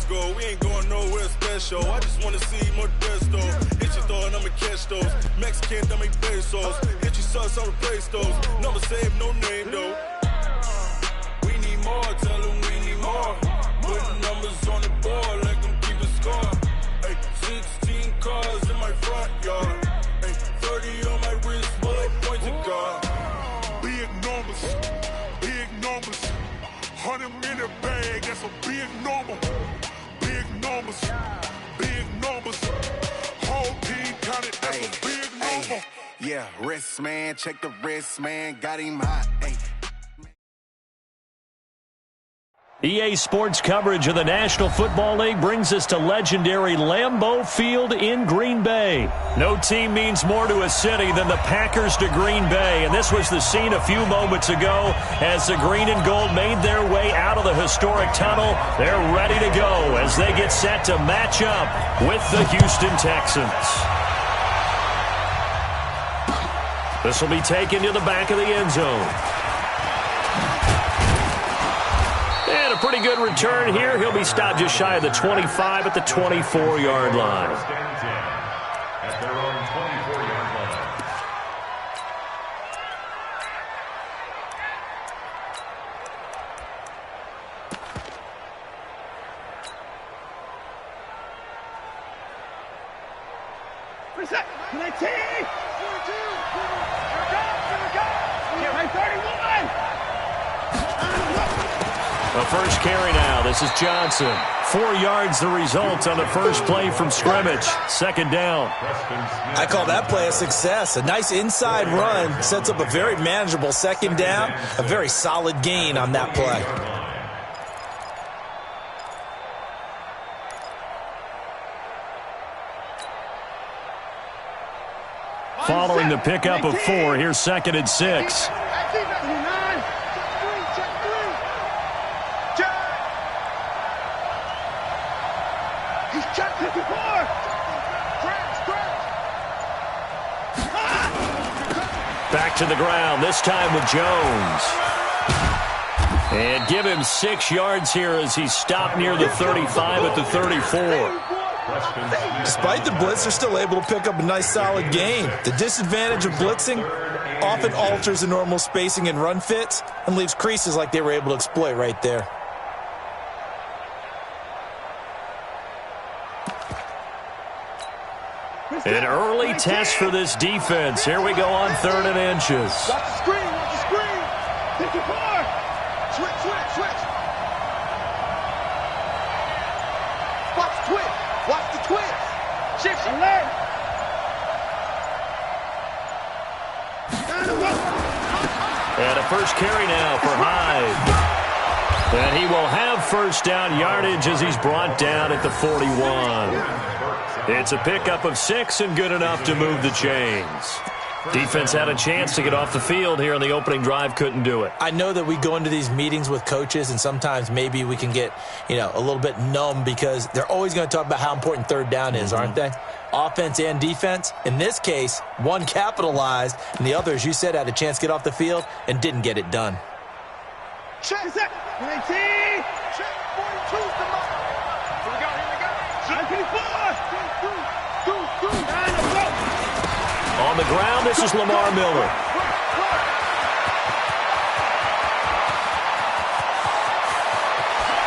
go. We ain't going nowhere special. I just wanna see more Desto. Hit you throwing, I'ma catch those. Mexican, I make pesos. Hit you sauce, I'll replace those. Number save, no name though. We need more, tell them we need more. Putting numbers on the board, let them keep a score. Ay, 16 cars in my front yard. Ay, 30 on my wrist, bullet pointed guard. Big numbers, big numbers. 100 in the bag, that's a big number. Big numbers, big numbers. Whole team counted, that's a big number. Yeah, wrist man, check the wrist man, got him hot. Ay. EA Sports coverage of the National Football League brings us to legendary Lambeau Field in Green Bay. No team means more to a city than the Packers to Green Bay, and this was the scene a few moments ago as the green and gold made their way out of the historic tunnel. They're ready to go as they get set to match up with the Houston Texans. This will be taken to the back of the end zone. And a pretty good return here. He'll be stopped just shy of the 25 at the 24-yard line. At their own 24-yard line. Reset. 19. 42. Here we go. Here we go. 31. A first carry now. This is Johnson. 4 yards the result on the first play from scrimmage. Second down. I call that play a success. A nice inside run sets up a very manageable second down. A very solid gain on that play. Following the pickup of 4, here's 2nd and 6. Back to the ground, this time with Jones. And give him 6 yards here as he's stopped near the 35 at the 34. Despite the blitz, they're still able to pick up a nice solid gain. The disadvantage of blitzing often alters the normal spacing and run fits and leaves creases like they were able to exploit right there. An early test for this defense. Here we go on 3rd and inches. Watch the screen, watch the screen. 54. Switch, switch, switch. Watch the twitch. Watch the twitch. Shift your leg. And a first carry now for Hyde. And he will have first down yardage as he's brought down at the 41. It's a pickup of 6 and good enough to move the chains. Defense had a chance to get off the field here on the opening drive, couldn't do it. I know that we go into these meetings with coaches and sometimes maybe we can get, a little bit numb because they're always going to talk about how important 3rd down is, aren't they? Offense and defense. In this case, one capitalized and the other, as you said, had a chance to get off the field and didn't get it done. Check. 19. Check. 42. Here we go. 94. On the ground, this is Lamar Miller.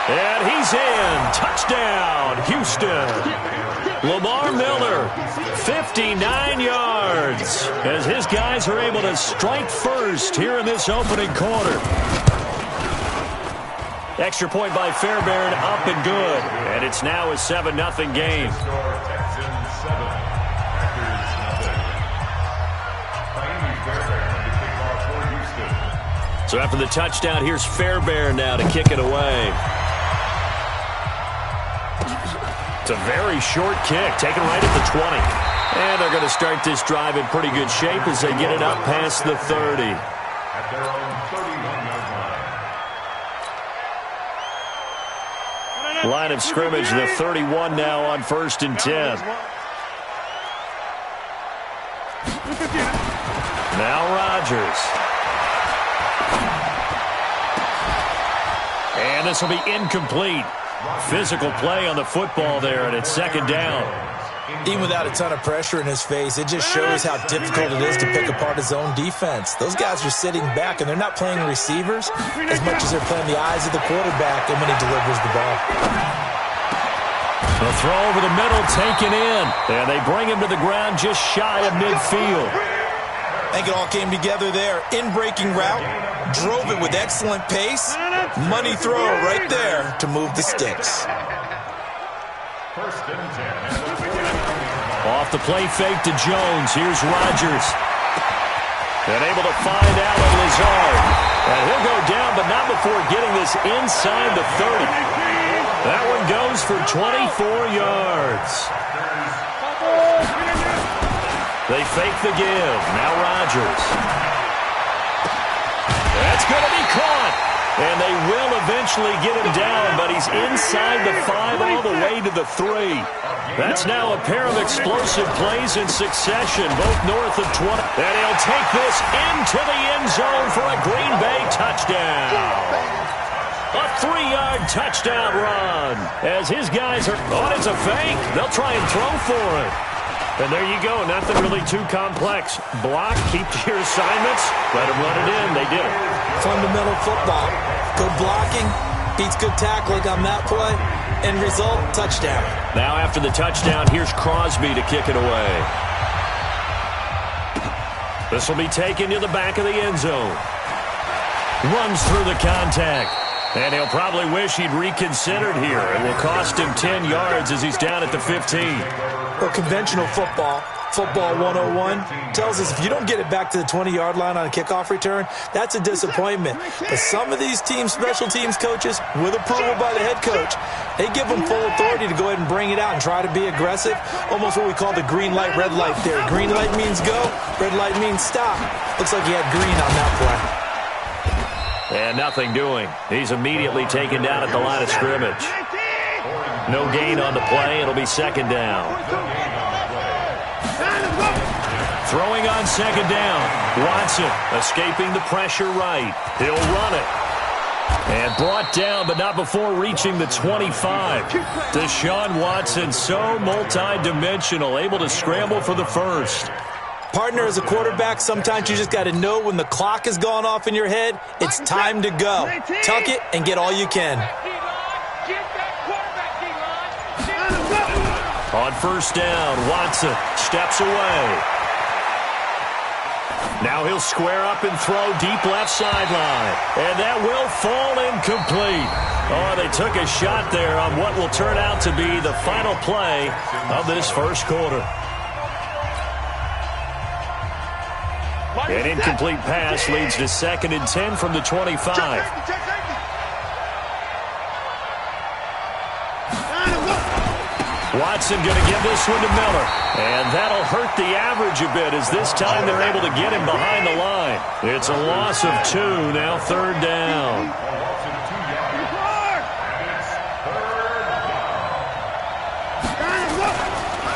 And he's in. Touchdown, Houston. Lamar Miller, 59 yards, as his guys are able to strike first here in this opening quarter. Extra point by Fairbairn, up and good. And it's now a 7-0 game. So after the touchdown, here's Fairbairn now to kick it away. It's a very short kick, taken right at the 20. And they're going to start this drive in pretty good shape as they get it up past the 30. At their own 31-yard line. Line of scrimmage, the 31 now on 1st and 10. Now Rodgers. And this will be incomplete. Physical play on the football there, and it's second down. Even without a ton of pressure in his face, it just shows how difficult it is to pick apart his own defense. Those guys are sitting back, and they're not playing receivers as much as they're playing the eyes of the quarterback and when he delivers the ball. The throw over the middle, taken in, and they bring him to the ground just shy of midfield. I think it all came together there. In-breaking route, drove it with excellent pace. Money throw right there to move the sticks. Off the play fake to Jones. Here's Rodgers. And able to find Allen Lazard. And he'll go down, but not before getting this inside the 30. That one goes for 24 yards. They fake the give. Now Rodgers. That's going to be caught. And they will eventually get him down, but he's inside the 5 all the way to the 3. That's now a pair of explosive plays in succession, both north of 20. And he'll take this into the end zone for a Green Bay touchdown. A 3-yard touchdown run. As his guys are, it's a fake. They'll try and throw for it. And there you go. Nothing really too complex. Block, keep to your assignments, let them run it in. They did it. Fundamental football. Good blocking, beats good tackling on that play. End result, touchdown. Now after the touchdown, here's Crosby to kick it away. This will be taken to the back of the end zone. Runs through the contact. And he'll probably wish he'd reconsidered here. It will cost him 10 yards as he's down at the 15. Well, conventional football 101, tells us if you don't get it back to the 20-yard line on a kickoff return, that's a disappointment. But some of these team special teams coaches, with approval by the head coach, they give them full authority to go ahead and bring it out and try to be aggressive. Almost what we call the green light, red light theory. Green light means go, red light means stop. Looks like he had green on that play. And nothing doing. He's immediately taken down at the line of scrimmage. No gain on the play. It'll be second down. Throwing on second down. Watson escaping the pressure right. He'll run it. And brought down, but not before reaching the 25. Deshaun Watson, so multi-dimensional, able to scramble for the first. Partner, as a quarterback, sometimes you just got to know when the clock has gone off in your head, it's time to go. Tuck it and get all you can. On first down, Watson steps away. Now he'll square up and throw deep left sideline. And that will fall incomplete. Oh, they took a shot there on what will turn out to be the final play of this first quarter. An incomplete pass leads to 2nd and 10 from the 25. Watson going to give this one to Miller. And that'll hurt the average a bit as this time they're able to get him behind the line. It's a loss of 2, now third down.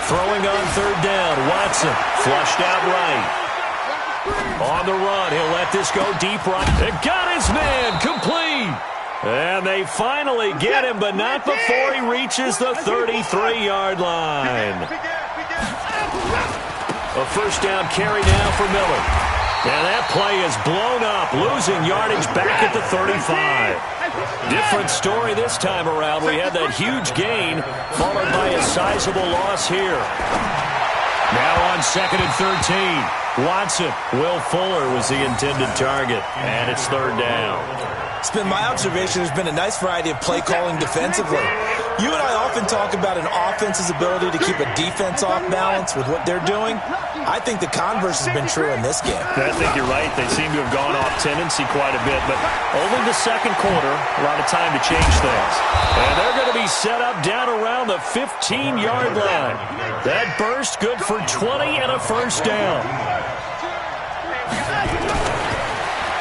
Throwing on third down, Watson flushed out right. On the run, he'll let this go deep right. It got his man complete. And they finally get him, but not before he reaches the 33-yard line. A first down carry now for Miller. And that play is blown up, losing yardage back at the 35. Different story this time around. We had that huge gain, followed by a sizable loss here. Now on 2nd and 13. Watson. Will Fuller was the intended target, and it's third down. It's been my observation there's been a nice variety of play calling defensively. You and I often talk about an offense's ability to keep a defense off balance with what they're doing. I think the converse has been true in this game. I think you're right. They seem to have gone off tendency quite a bit, but only the second quarter, a lot of time to change things. And they're going to be set up down around the 15-yard line. That burst good for 20 and a first down.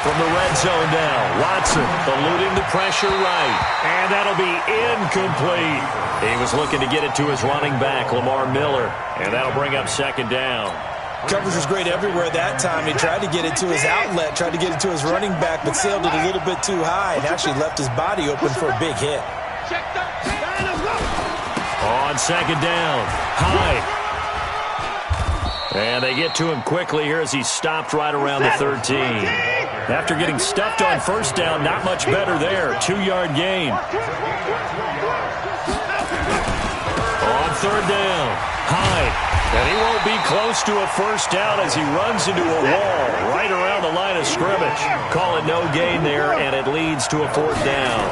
From the red zone now, Watson eluding the pressure right. And that'll be incomplete. He was looking to get it to his running back, Lamar Miller. And that'll bring up second down. Coverage was great everywhere that time. He tried to get it to his outlet, tried to get it to his running back, but sailed it a little bit too high and actually left his body open for a big hit. Check the On second down, Hyde. And they get to him quickly here as he's stopped right around the 13. After getting stuffed on first down, not much better there. 2-yard gain. On third down, Hyde. And he won't be close to a first down as he runs into a wall right around the line of scrimmage. Call it no gain there, and it leads to a fourth down.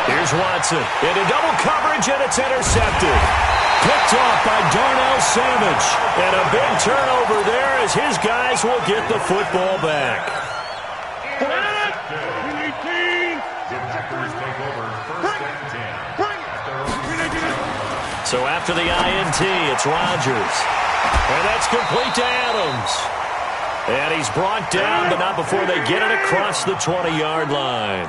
Here's Watson into double coverage, and it's intercepted. Picked off by Darnell Savage. And a big turnover there as his guys will get the football back. So after the INT, it's Rodgers. And that's complete to Adams. And he's brought down, but not before they get it across the 20-yard line.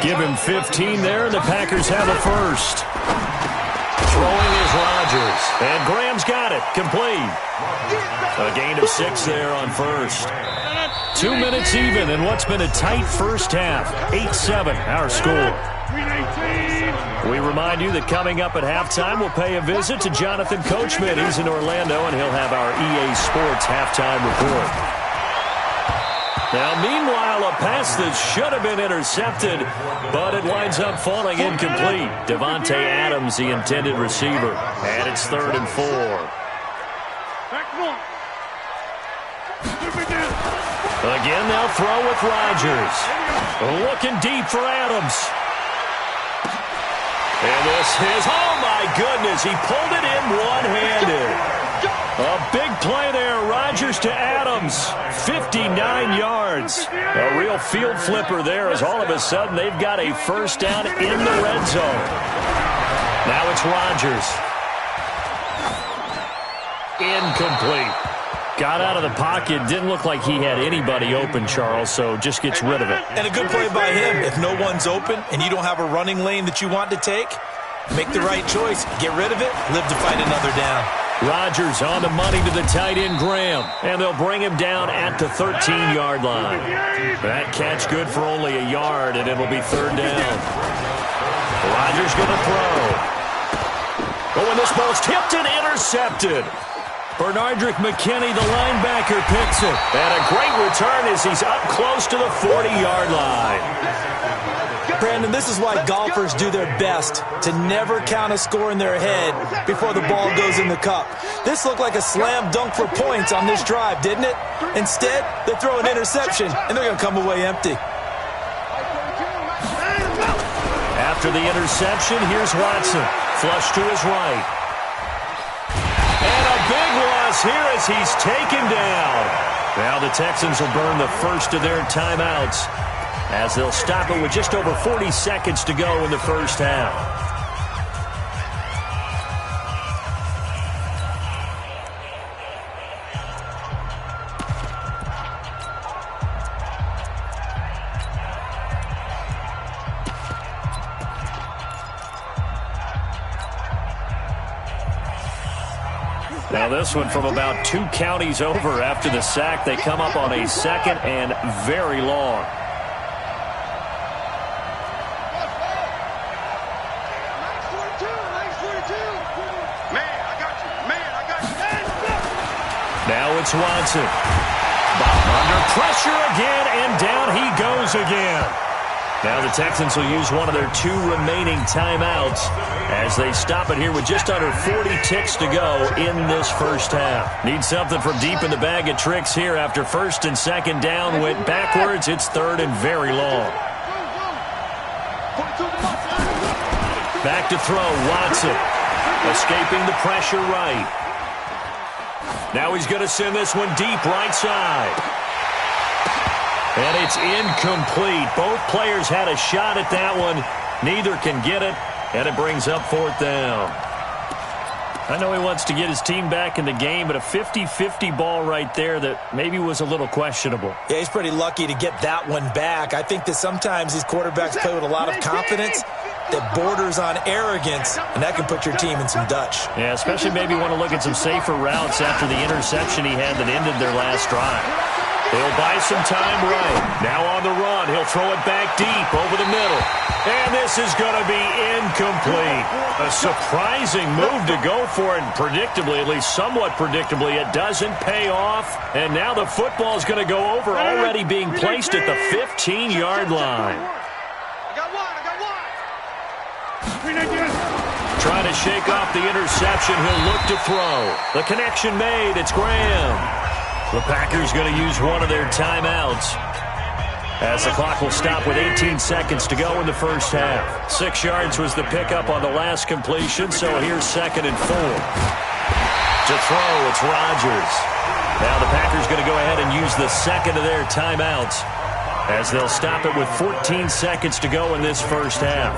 Give him 15 there, and the Packers have a first. Throwing is Rodgers. And Graham's got it. Complete. A gain of 6 there on first. 2 minutes even in what's been a tight first half. 8-7, our score. We remind you that coming up at halftime, we'll pay a visit to Jonathan Coachman. He's in Orlando, and he'll have our EA Sports halftime report. Now, meanwhile, a pass that should have been intercepted, but it winds up falling incomplete. Davante Adams, the intended receiver, and it's 3rd and 4. Again, they'll throw with Rodgers. Looking deep for Adams. And this is, oh my goodness, he pulled it in one-handed. A big play there, Rodgers to Adams, 59 yards. A real field flipper there as all of a sudden they've got a first down in the red zone. Now it's Rodgers. Incomplete. Got out of the pocket, didn't look like he had anybody open, Charles, so just gets rid of it. And a good play by him. If no one's open and you don't have a running lane that you want to take, make the right choice. Get rid of it, live to fight another down. Rodgers on the money to the tight end, Graham, and they'll bring him down at the 13-yard line. That catch good for only a yard, and it'll be 3rd down. Rodgers going to throw. Oh, and this ball's tipped and intercepted. Bernardrick McKinney, the linebacker, picks it. And a great return as he's up close to the 40-yard line. Brandon, this is why golfers do their best to never count a score in their head before the ball goes in the cup. This looked like a slam dunk for points on this drive, didn't it? Instead, they throw an interception, and they're going to come away empty. After the interception, here's Watson. Flush to his right. And a big loss here as he's taken down. Now the Texans will burn the first of their timeouts as they'll stop it with just over 40 seconds to go in the first half. Now this one from about 2 counties over after the sack. They come up on a 2nd and very long. Now it's Watson. Under pressure again, and down he goes again. Now the Texans will use one of their 2 remaining timeouts as they stop it here with just under 40 ticks to go in this first half. Need something from deep in the bag of tricks here after 1st and 2nd down. Went backwards. It's 3rd and very long. Back to throw, Watson. Escaping the pressure right. Now he's going to send this one deep right side. And it's incomplete. Both players had a shot at that one. Neither can get it, and it brings up 4th down. I know he wants to get his team back in the game, but a 50-50 ball right there that maybe was a little questionable. Yeah, he's pretty lucky to get that one back. I think that sometimes these quarterbacks play with a lot of confidence that borders on arrogance, and that can put your team in some Dutch. Yeah, especially maybe want to look at some safer routes after the interception he had that ended their last drive. He'll buy some time right. Now on the run. He'll throw it back deep over the middle. And this is going to be incomplete. A surprising move to go for it. And predictably, at least somewhat predictably, it doesn't pay off. And now the football is going to go over, already being placed at the 15-yard line. I got one. Trying to shake off the interception. He'll look to throw. The connection made. It's Graham. The Packers going to use one of their timeouts, as the clock will stop with 18 seconds to go in the first half. 6 yards was the pickup on the last completion, so here's 2nd and 4. To throw, it's Rodgers. Now the Packers going to go ahead and use the second of their timeouts, as they'll stop it with 14 seconds to go in this first half.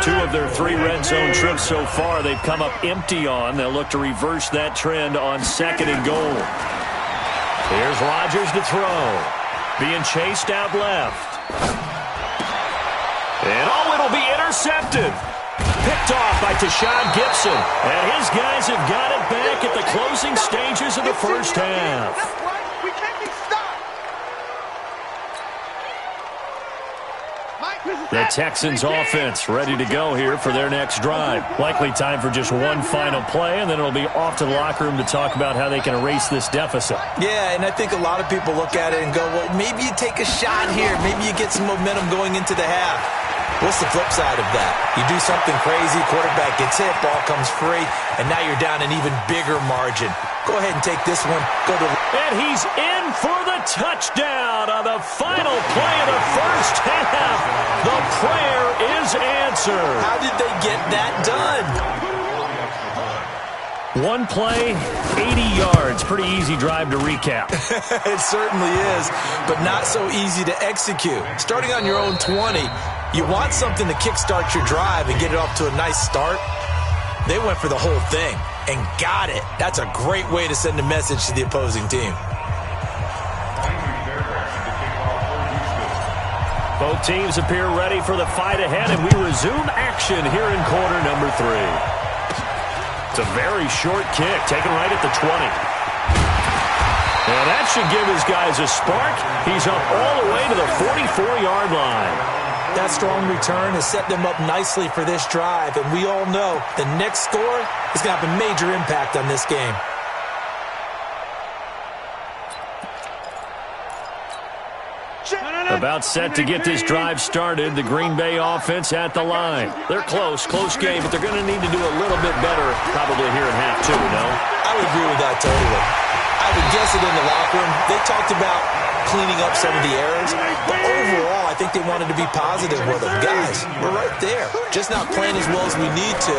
2 of their 3 red zone trips so far they've come up empty on. They'll look to reverse that trend on 2nd and goal. Here's Rodgers to throw. Being chased out left. And it'll be intercepted. Picked off by Tashawn Gibson. And his guys have got it back at the closing stages of the first half. We can't be stopped. The Texans offense ready to go here for their next drive. Likely time for just one final play, and then it'll be off to the locker room to talk about how they can erase this deficit. Yeah, and I think a lot of people look at it and go, well, maybe you take a shot here. Maybe you get some momentum going into the half. What's the flip side of that? You do something crazy, quarterback gets hit, ball comes free, and now you're down an even bigger margin. Go ahead and take this one. And he's in for the touchdown on the final play of the first half. The prayer is answered. How did they get that done? One play, 80 yards. Pretty easy drive to recap. It certainly is, but not so easy to execute. Starting on your own 20, you want something to kickstart your drive and get it off to a nice start. They went for the whole thing and got it. That's a great way to send a message to the opposing team. Both teams appear ready for the fight ahead, and we resume action here in quarter number 3. It's a very short kick, taken right at the 20. And that should give his guys a spark. He's up all the way to the 44-yard line. That strong return has set them up nicely for this drive, and we all know the next score is going to have a major impact on this game. About set to get this drive started. The Green Bay offense at the line. They're close game, but they're going to need to do a little bit better probably here in half 2, no? I would agree with that totally. I would guess it in the locker room. They talked about cleaning up some of the errors, but overall, I think they wanted to be positive with them. Guys, we're right there. Just not playing as well as we need to.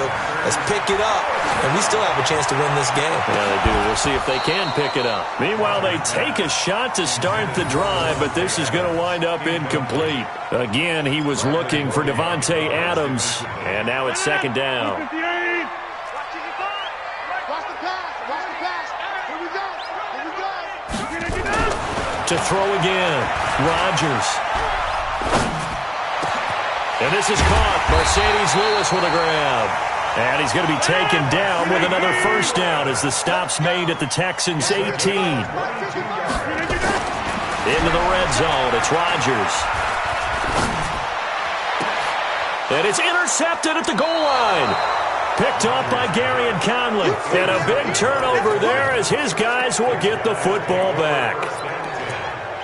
Let's pick it up, and we still have a chance to win this game. Yeah, they do. We'll see if they can pick it up. Meanwhile, they take a shot to start the drive, but this is going to wind up incomplete. Again, he was looking for Devontae Adams, and now it's 2nd down. To throw again, Rodgers. And this is caught. Mercedes Lewis with a grab. And he's going to be taken down with another first down as the stop's made at the Texans' 18. Into the red zone, it's Rodgers. And it's intercepted at the goal line. Picked up by Gary and Conley. And a big turnover there as his guys will get the football back.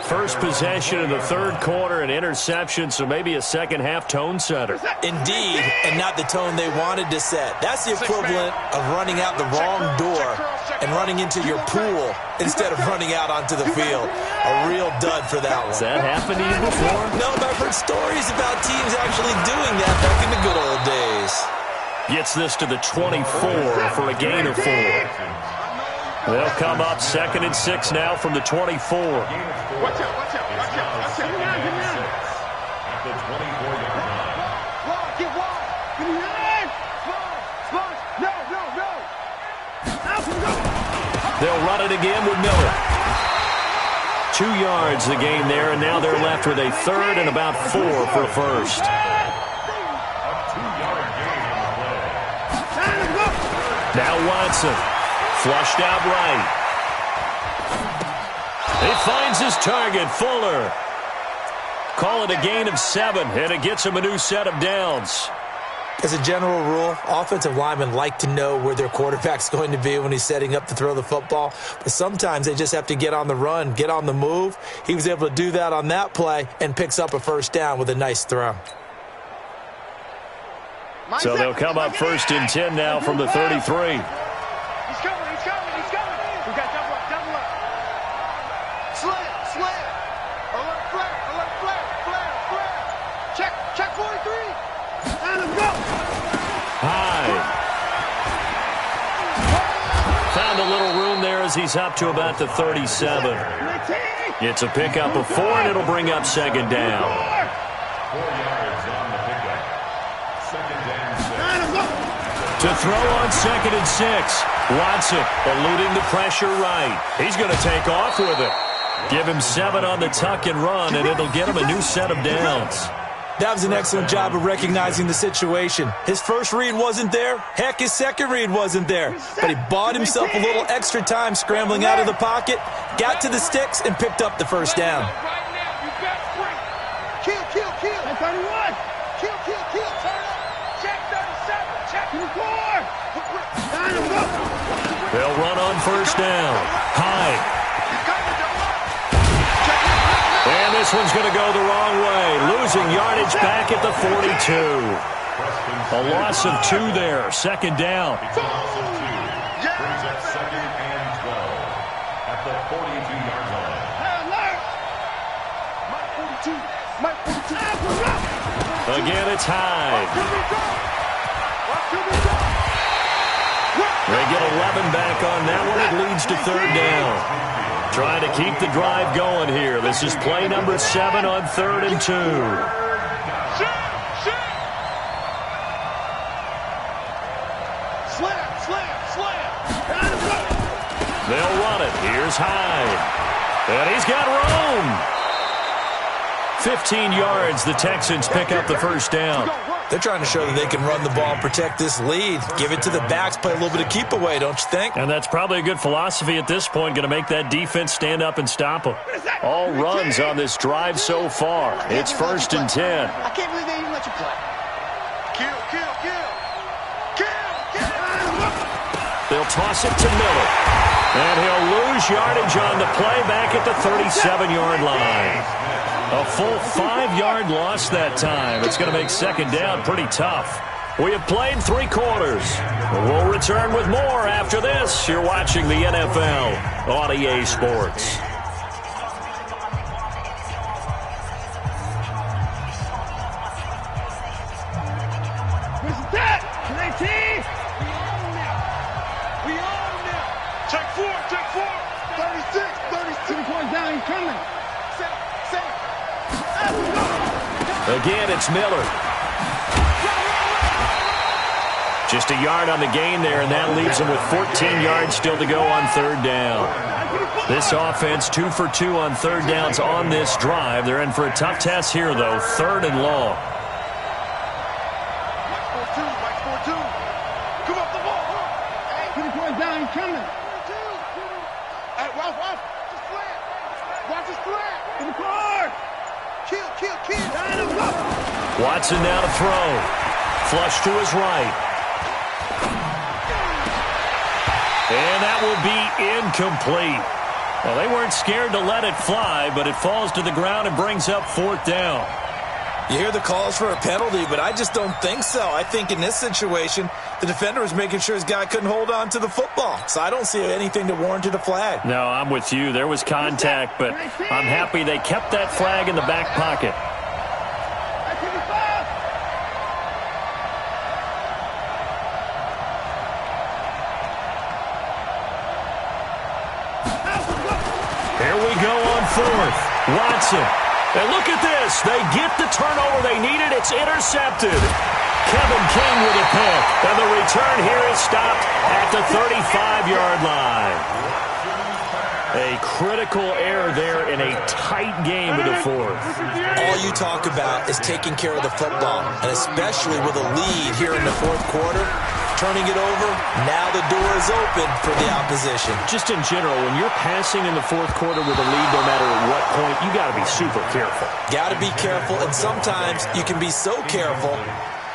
First possession in the 3rd quarter, an interception, so maybe a second-half tone setter. Indeed, and not the tone they wanted to set. That's the equivalent of running out the wrong door and running into your pool instead of running out onto the field. A real dud for that one. Has that happened to you before? No, but I've heard stories about teams actually doing that back in the good old days. Gets this to the 24 for a gain of 4. They'll come up 2nd and 6 now from the 24. Watch out. At the 24-yard line. Get wide. No. They'll run it again with Miller. 2 yards the gain there, and now they're left with a 3rd and about 4 for a first. A 2-yard gain on the play. Now Watson. Flushed out right. He finds his target, Fuller. Call it a gain of 7, and it gets him a new set of downs. As a general rule, offensive linemen like to know where their quarterback's going to be when he's setting up to throw the football. But sometimes they just have to get on the run, get on the move. He was able to do that on that play and picks up a first down with a nice throw. So they'll come up 1st and 10 now from the 33. He's coming. We got double up. Slam. Alert flare. Check 43. And let's go. High. Found a little room there as he's up to about the 37. It's a pickup of 4, and it'll bring up 2nd down. 4 yards on the pickup. 2nd and 6. To throw on 2nd and 6. Watson eluding the pressure right. He's going to take off with it. Give him 7 on the tuck and run, and it'll get him a new set of downs. That was an excellent job of recognizing the situation. His first read wasn't there. Heck, his second read wasn't there. But he bought himself a little extra time scrambling out of the pocket, got to the sticks, and picked up the first down. Kill. 31. Kill. Turn up. Check 37. Check 4. They'll run on 1st down. High. And this one's going to go the wrong way. Losing yardage back at the 42. A loss of 2 there. 2nd down. It's a loss of 2. Brings up 2nd and 12 at the 42-yard line. Again, it's Hyde. They get 11 back on that one. It leads to 3rd down. Trying to keep the drive going here. This is play number 7 on 3rd and 2. Slam. They'll run it. Here's Hyde. And he's got room. 15 yards. The Texans pick up the 1st down. They're trying to show that they can run the ball and protect this lead. Give it to the backs, play a little bit of keep away, don't you think? And that's probably a good philosophy at this point, going to make that defense stand up and stop them. All runs on this drive so far. It's 1st and 10. I can't believe they even let you play. Kill. They'll toss it to Miller. And he'll lose yardage on the play back at the 37-yard line. A full 5-yard loss that time. It's going to make 2nd down pretty tough. We have played 3 quarters. We'll return with more after this. You're watching the NFL on EA Sports. Check 4. 36. 2 points down. He's coming. Again, it's Miller. Just a yard on the gain there, and that leaves them with 14 yards still to go on 3rd down. This offense 2 for 2 on 3rd downs on this drive. They're in for a tough test here, though. 3rd and long. Come up the ball. 20 points down. He's coming. Hey, Ralph. Watch his flat. In the car. Kill. Watson now to throw. Flush to his right. And that will be incomplete. Well, they weren't scared to let it fly, but it falls to the ground and brings up 4th down. You hear the calls for a penalty, but I just don't think so. I think in this situation, the defender was making sure his guy couldn't hold on to the football. So I don't see anything to warrant a flag. No, I'm with you. There was contact, but I'm happy they kept that flag in the back pocket. Here we go on 4th. Watson. And look at this. They get the turnover they needed. It's intercepted. Kevin King with a pick. And the return here is stopped at the 35-yard line. A critical error there in a tight game in the 4th. All you talk about is taking care of the football, and especially with a lead here in the 4th quarter, turning it over, now the door is open for the opposition. Just in general, when you're passing in the fourth quarter with a lead, no matter at what point, you got to be super careful. Got to be careful, and sometimes you can be so careful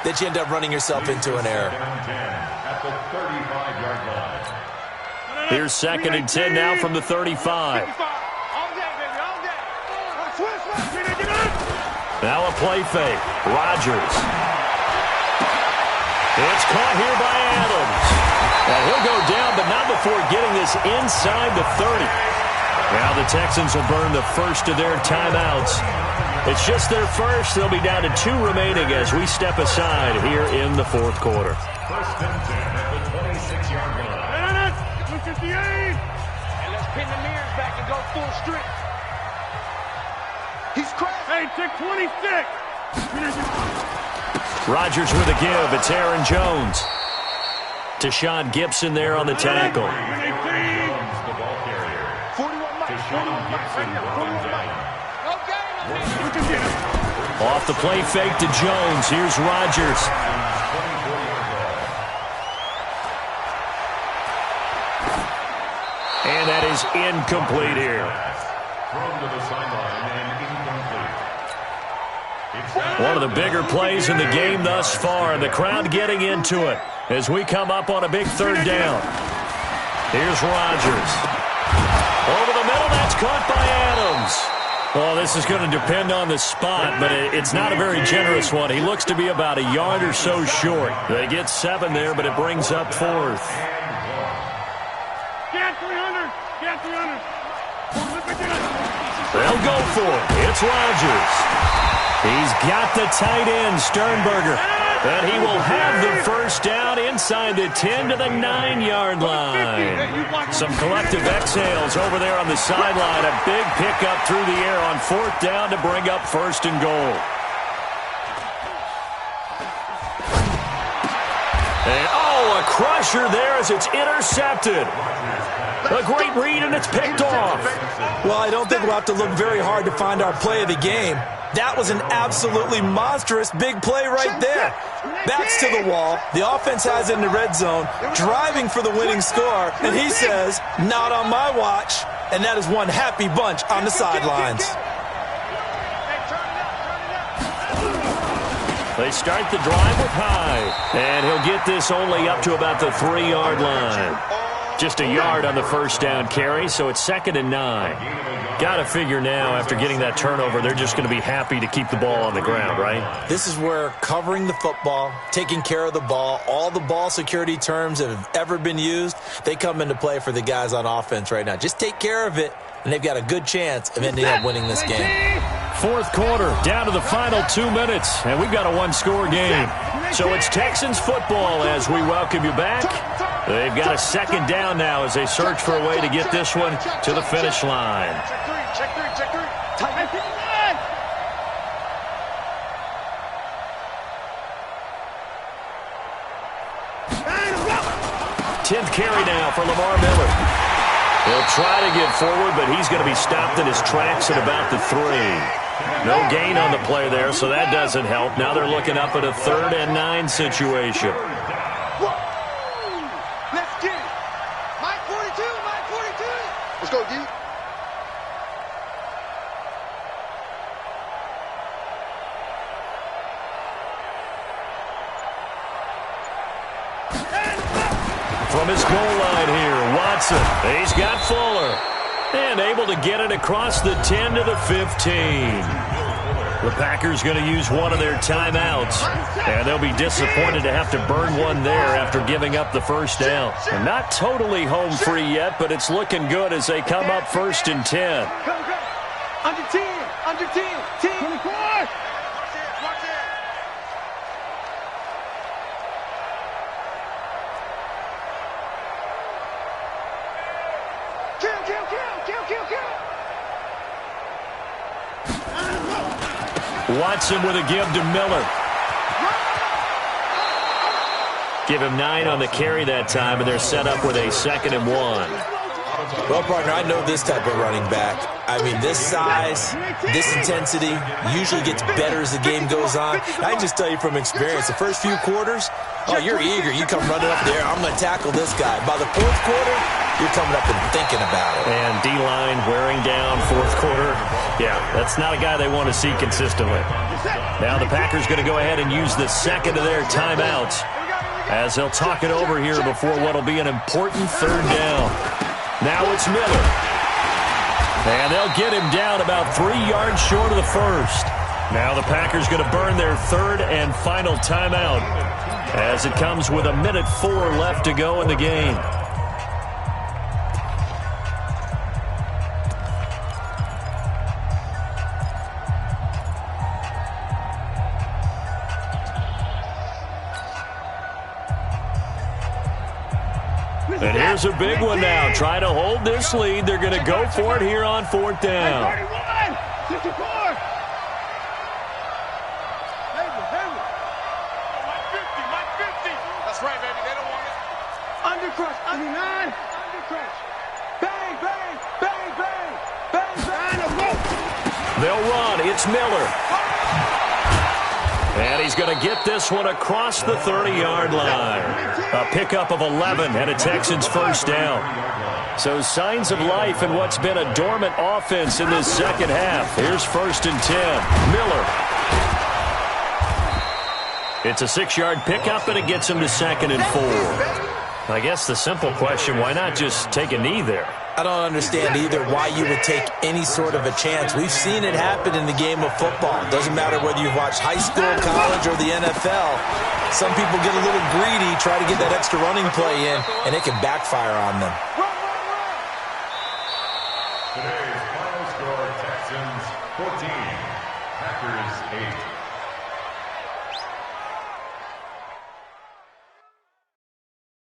that you end up running yourself into an error. At the 35-yard line. Here's 2nd and 10 now from the 35. Now a play fake. Rodgers. It's caught here by Adams. And he'll go down, but not before getting this inside the 30. Now the Texans will burn the first of their timeouts. It's just their first. They'll be down to 2 remaining as we step aside here in the fourth quarter. 1st and 10 at the 26-yard line. 58. And let's pin the mirrors back and go full strip. He's cracked. Hey, check 26. Rodgers with a give. It's Aaron Jones. Deshaun Gibson there on the tackle. The ball carrier. 41 Deshaun Gibson going down. Off the play fake to Jones. Here's Rodgers. And that is incomplete here. Thrown to the sideline and incomplete. One of the bigger plays in the game thus far, and the crowd getting into it as we come up on a big 3rd down. Here's Rodgers. Over the middle, that's caught by Adams. Well, this is going to depend on the spot, but it's not a very generous one. He looks to be about a yard or so short. They get 7 there, but it brings up 4th. Get 300. Get 300. They'll go for it. It's Rodgers. He's got the tight end, Sternberger. And he will have the first down inside the 10 to the 9-yard line. Some collective exhales over there on the sideline. A big pickup through the air on 4th down to bring up 1st and goal. And, a crusher there as it's intercepted. A great read, and it's picked off. Well, I don't think we'll have to look very hard to find our play of the game. That was an absolutely monstrous big play right there. Backs to the wall. The offense has it in the red zone, driving for the winning score, and he says, not on my watch. And that is one happy bunch on the sidelines. They start the drive with Hyde, and he'll get this only up to about the 3-yard line. Just a yard on the first down carry, so it's 2nd and 9. Got to figure now, after getting that turnover, they're just going to be happy to keep the ball on the ground, right? This is where covering the football, taking care of the ball, all the ball security terms that have ever been used, they come into play for the guys on offense right now. Just take care of it, and they've got a good chance of ending up winning this game. Fourth quarter, down to the final 2 minutes, and we've got a one-score game. So it's Texans football as we welcome you back. They've got a 2nd down now as they search for a way to get this one to the finish line. Check three. Tight. 10th carry now for Lamar Miller. He'll try to get forward, but he's going to be stopped in his tracks at about the 3. No gain on the play there, so that doesn't help. Now they're looking up at a 3rd and 9 situation. Let's get it. Mike 42. Let's go, D. From his goal line here, Watson. He's got Fuller. And able to get it across the 10 to the 15. The Packers going to use one of their timeouts. And they'll be disappointed to have to burn one there after giving up the first down. And not totally home free yet, but it's looking good as they come up 1st and 10. Under 10. 24. Watson with a give to Miller. Give him 9 on the carry that time, and they're set up with a 2nd and 1. Well, partner, I know this type of running back. I mean, this size, this intensity usually gets better as the game goes on. I can just tell you from experience, the first few quarters, oh, you're eager. You come running up there, I'm going to tackle this guy. By the fourth quarter, you're coming up and thinking about it. And D-line wearing down fourth quarter. Yeah, that's not a guy they want to see consistently. Now the Packers going to go ahead and use the second of their timeouts as they'll talk it over here before what will be an important third down. Now it's Miller. And they'll get him down about 3 yards short of the first. Now the Packers going to burn their third and final timeout as it comes with 1:04 left to go in the game. And here's a big one now. Trying to hold this lead. They're going to go for it here on fourth down. 31, 64. That's right, baby. They don't want it. Undercrush, 99. Undercrush. Bang, bang, bang, bang. Bang, bang. They'll run. It's Miller. And he's going to get this one across the 30-yard line. A pickup of 11 and a Texans first down. So signs of life in what's been a dormant offense in this second half. Here's 1st and 10. Miller. It's a 6-yard pickup, and it gets him to 2nd and 4. I guess the simple question, why not just take a knee there? I don't understand either why you would take any sort of a chance. We've seen it happen in the game of football. It doesn't matter whether you've watched high school, college, or the NFL. Some people get a little greedy, try to get that extra running play in, and it can backfire on them. Today's final score, Texans 14, Packers 8.